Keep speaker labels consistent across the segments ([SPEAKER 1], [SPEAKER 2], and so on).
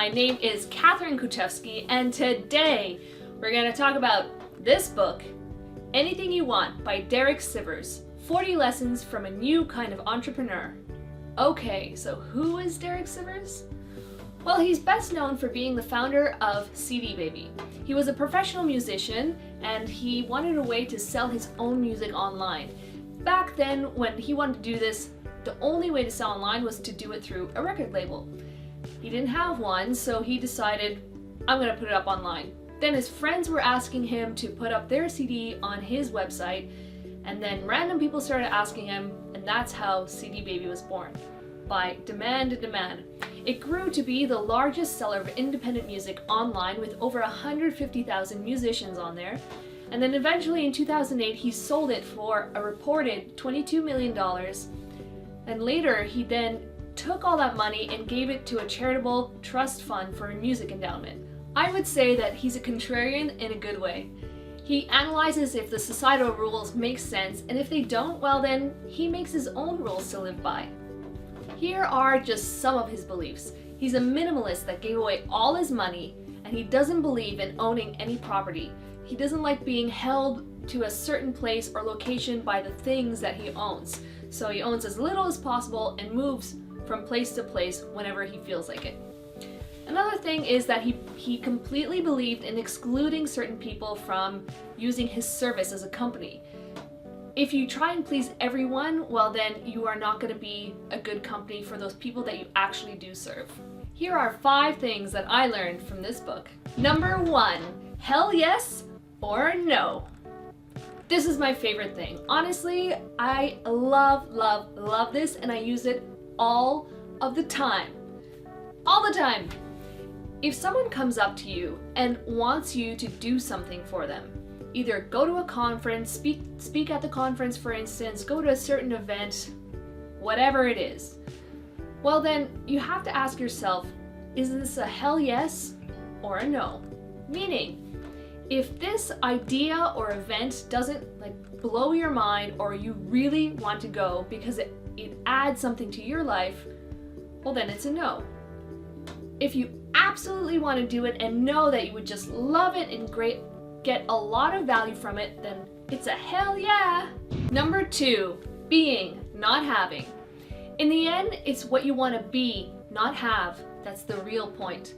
[SPEAKER 1] My name is Katherine and today we're going to talk about this book, Anything You Want by Derek Sivers, 40 Lessons from a New Kind of Entrepreneur. Okay, so who is Derek Sivers? Well, he's best known for being the founder of CD Baby. He was a professional musician and he wanted a way to sell his own music online. Back then, when he wanted to do this, the only way to sell online was to do it through a record label. He didn't have one, so he decided, I'm gonna put it up online. Then his friends were asking him to put up their CD on his website, and then random people started asking him, and that's how CD Baby was born. By demand and demand. It grew to be the largest seller of independent music online with over 150,000 musicians on there. And then eventually in 2008 he sold it for a reported $22 million. And later he then took all that money and gave it to a charitable trust fund for a music endowment. I would say that he's a contrarian in a good way. He analyzes if the societal rules make sense, and if they don't, well then he makes his own rules to live by. Here are just some of his beliefs. He's a minimalist that gave away all his money, and he doesn't believe in owning any property. He doesn't like being held to a certain place or location by the things that he owns. So he owns as little as possible and moves from place to place whenever he feels like it. Another thing is that he completely believed in excluding certain people from using his service as a company. If you try and please everyone, well then you are not going to be a good company for those people that you actually do serve. Here are 5 things that I learned from this book. Number 1, hell yes or no. This is my favorite thing. Honestly, I love this, and I use it all of the time. All the time. If someone comes up to you and wants you to do something for them, either go to a conference, speak at the conference for instance, go to a certain event, whatever it is, well then you have to ask yourself, is this a hell yes or a no? Meaning, if this idea or event doesn't blow your mind, or you really want to go because it adds something to your life, well then it's a no. If you absolutely want to do it and know that you would just love it and get a lot of value from it, then it's a hell yeah. Number 2, being, not having. In the end, it's what you want to be, not have, that's the real point.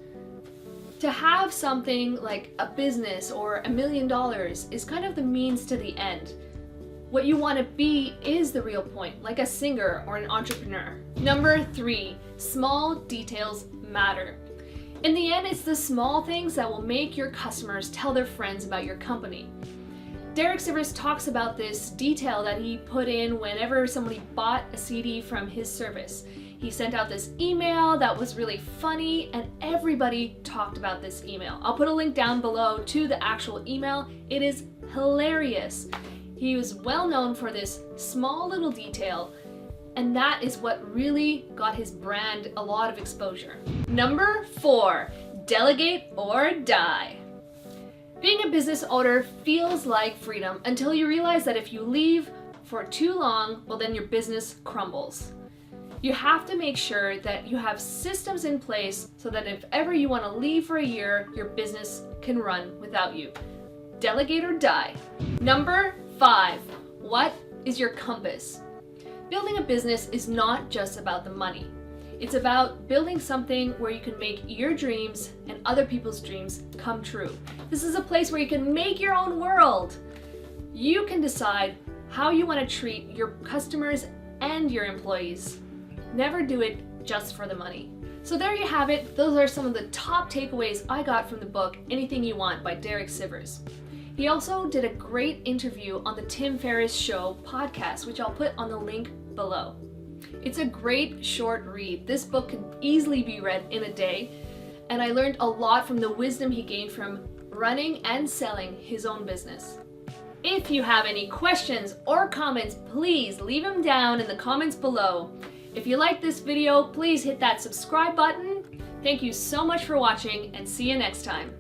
[SPEAKER 1] To have something like a business or $1 million is kind of the means to the end. What you want to be is the real point, like a singer or an entrepreneur. Number 3, small details matter. In the end, it's the small things that will make your customers tell their friends about your company. Derek Sivers talks about this detail that he put in whenever somebody bought a CD from his service. He sent out this email that was really funny, and everybody talked about this email. I'll put a link down below to the actual email. It is hilarious. He was well known for this small little detail, and that is what really got his brand a lot of exposure. Number 4, delegate or die. Being a business owner feels like freedom until you realize that if you leave for too long, well then your business crumbles. You have to make sure that you have systems in place so that if ever you want to leave for a year, your business can run without you. Delegate or die. Number 5, what is your compass? Building a business is not just about the money. It's about building something where you can make your dreams and other people's dreams come true. This is a place where you can make your own world. You can decide how you want to treat your customers and your employees. Never do it just for the money. So there you have it. Those are some of the top takeaways I got from the book, Anything You Want by Derek Sivers. He also did a great interview on the Tim Ferriss Show podcast, which I'll put on the link below. It's a great short read. This book can easily be read in a day, and I learned a lot from the wisdom he gained from running and selling his own business. If you have any questions or comments, please leave them down in the comments below. If you like this video, please hit that subscribe button. Thank you so much for watching, and see you next time.